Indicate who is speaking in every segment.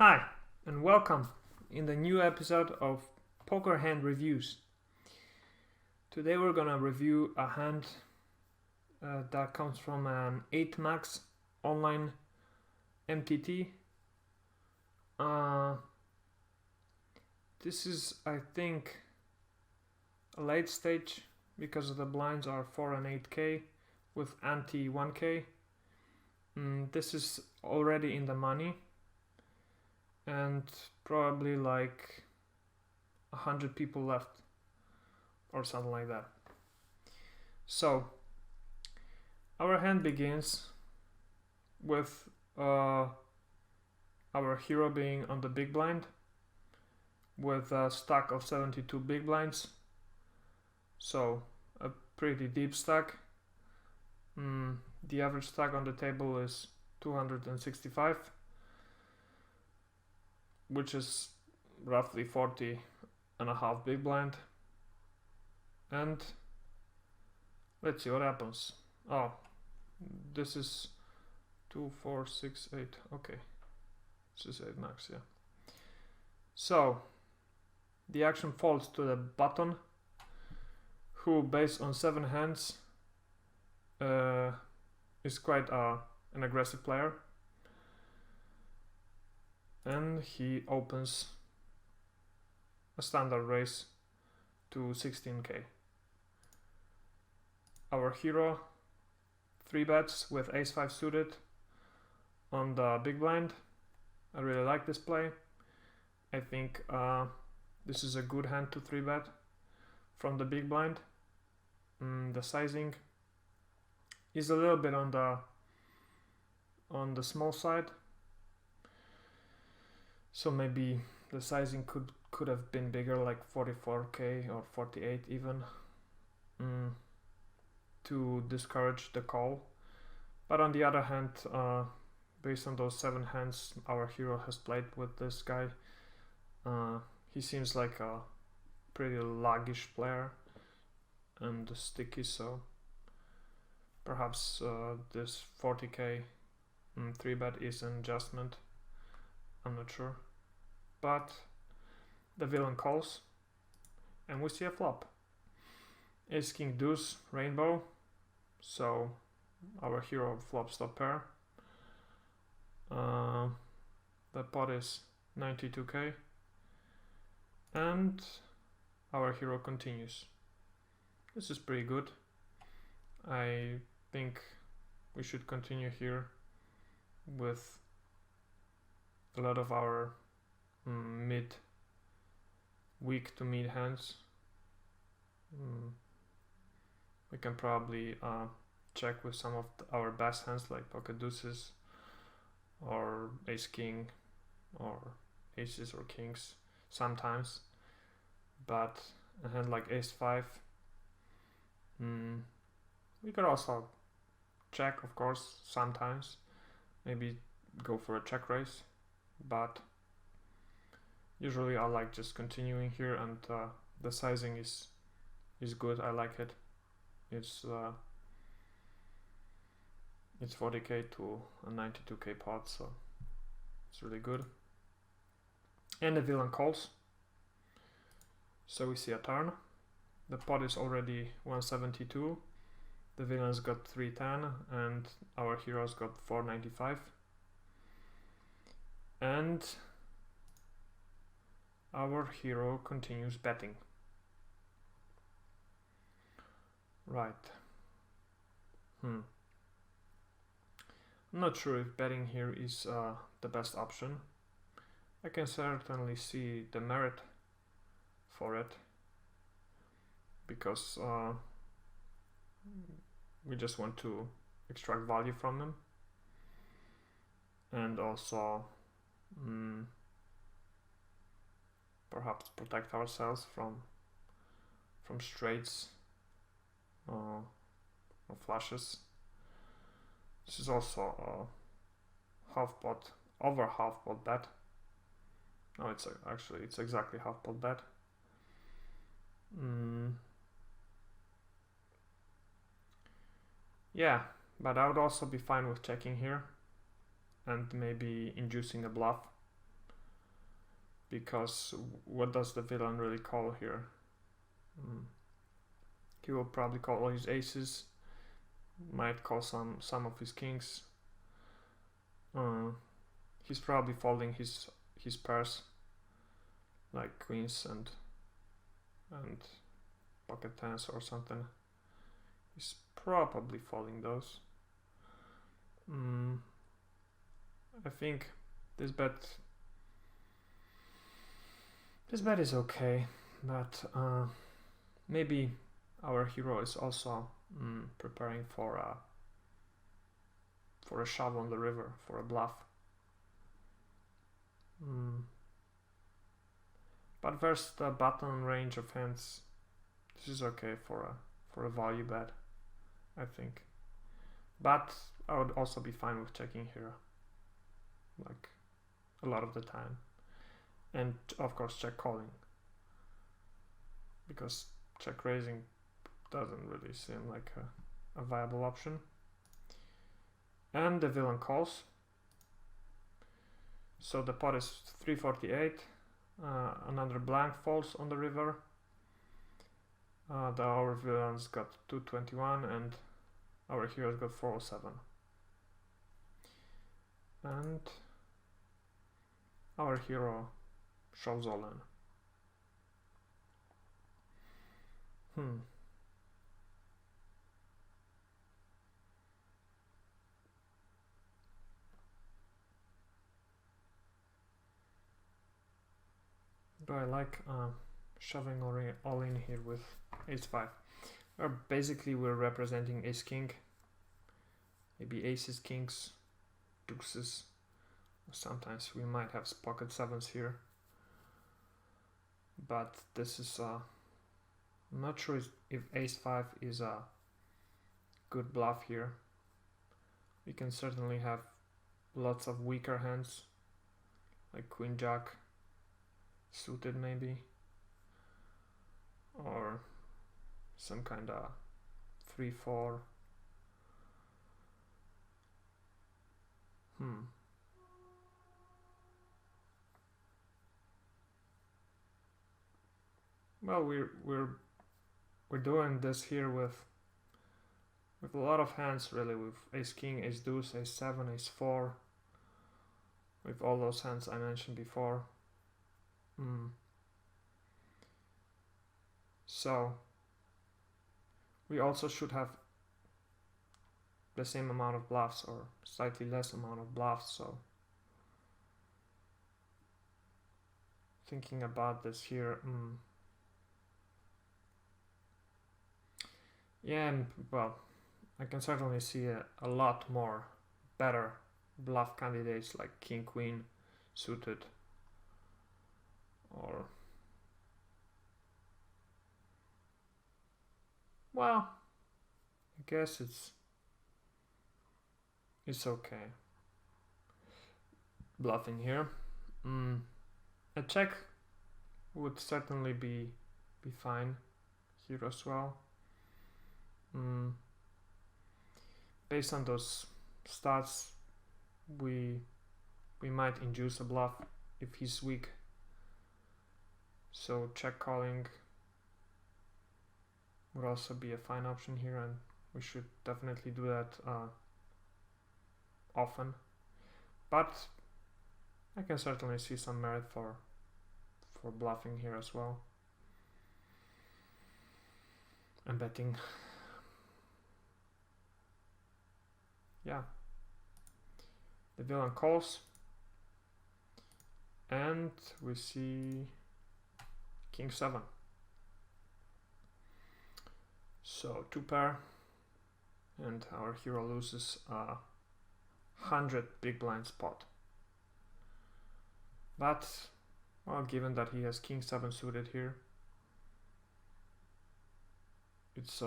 Speaker 1: Hi, and welcome in the new episode of Poker Hand Reviews. Today we're gonna review a hand that comes from an 8 Max online MTT. This is, I think, a late stage because the blinds are 4 and 8k with ante 1k. This is already in the money and probably like 100 people left or something like that. So our hand begins with our hero being on the big blind with a stack of 72 big blinds, so a pretty deep stack. The average stack on the table is 265, which is roughly 40 and a half big blind. And let's see what happens. Oh, this is 2, 4, 6, 8. Okay, this is 8 max, yeah. So the action falls to the button, who based on 7 hands is quite an aggressive player, and he opens a standard raise to 16k. Our hero 3 bets with ace-5 suited on the big blind. I really like this play. I think this is a good hand to 3 bet from the big blind. The sizing is a little bit on the small side, so maybe the sizing could have been bigger, like 44k or 48 even, to discourage the call. But on the other hand, based on those 7 hands our hero has played with this guy, he seems like a pretty luggish player and sticky, so perhaps this 40k 3 bet is an adjustment. I'm not sure, but the villain calls and we see a flop. Ace King Deuce rainbow, so our hero flops the pair. The pot is 92k and our hero continues. This is pretty good. I think we should continue here with a lot of our weak to mid hands. We can probably check with some of our best hands like pocket deuces or ace king or aces or kings sometimes, but a hand like ace-5, we could also check, of course, sometimes, maybe go for a check raise, but usually I like just continuing here, and the sizing is good. I like it. It's 40k to a 92k pot, so it's really good. And the villain calls, so we see a turn. The pot is already 172. The villain's got 310 and our hero's got 495. And our hero continues betting. Right. I'm not sure if betting here is the best option. I can certainly see the merit for it, because we just want to extract value from them, and also perhaps protect ourselves from straights or flushes. This is also a half pot, over half pot bet. No, it's exactly half pot bet. Yeah, but I would also be fine with checking here and maybe inducing a bluff because what does the villain really call here? He will probably call all his aces, might call some of his kings. He's probably folding his pairs, like queens and pocket tens or something. He's probably folding those. I think this bet is okay, but maybe our hero is also preparing for a shove on the river, for a bluff. But versus the button range of hands, this is okay for a value bet, I think. But I would also be fine with checking here, like a lot of the time, and of course check calling, because check raising doesn't really seem like a viable option. And the villain calls, so the pot is 348. Another blank falls on the river. Our villain's got 221 and our hero's got 407. And our hero shoves all in. Do I like shoving all in here with ace-5? Basically we're representing ace-king, maybe aces, kings, deuces. Sometimes we might have pocket sevens here, but this is I'm not sure if ace-5 is a good bluff here. We can certainly have lots of weaker hands, like queen-jack suited maybe, or some kind of 3-4. Well, we're doing this here with a lot of hands, really, with ace king, ace deuce, ace 7, ace 4, with all those hands I mentioned before. So we also should have the same amount of bluffs or slightly less amount of bluffs. So thinking about this here, yeah, well, I can certainly see a lot more better bluff candidates like king queen suited, or well, I guess it's okay bluffing here. A check would certainly be fine here as well. Based on those stats, we might induce a bluff if he's weak. So check calling would also be a fine option here, and we should definitely do that often. But I can certainly see some merit for bluffing here as well. I'm betting. Yeah. The villain calls, and we see king 7. So 2 pair, and our hero loses 100 big blind spot. But, well, given that he has king 7 suited here, it's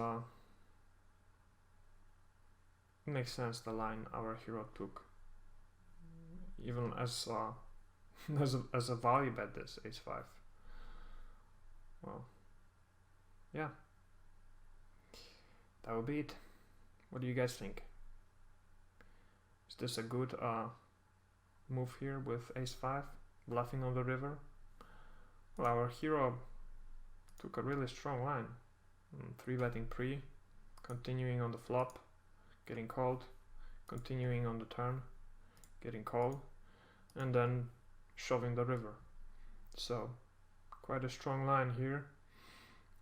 Speaker 1: it makes sense the line our hero took, even as as a value bet, this ace 5. Well, yeah, that will be it. What do you guys think? Is this a good move here with ace 5, bluffing on the river? Well, our hero took a really strong line. 3-betting pre, continuing on the flop, getting called, continuing on the turn, getting called, and then shoving the river. So quite a strong line here.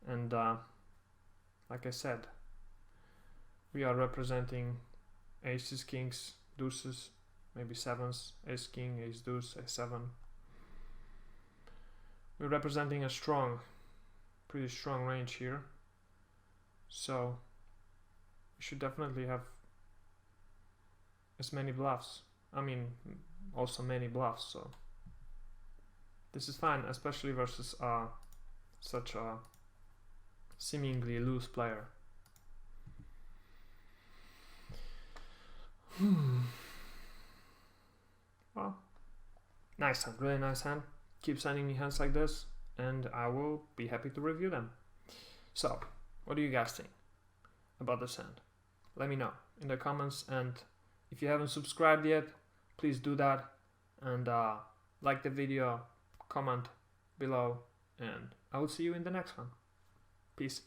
Speaker 1: And like I said, we are representing aces, kings, deuces, maybe sevens, ace king, ace deuce, ace seven. We're representing a pretty strong range here. So we should definitely have as many bluffs. I mean, also many bluffs. So this is fine, especially versus such a seemingly loose player. Well, nice hand, really nice hand. Keep sending me hands like this and I will be happy to review them. So, what do you guys think about this hand? Let me know in the comments, and if you haven't subscribed yet, please do that, and like the video, comment below, and I will see you in the next one. Peace.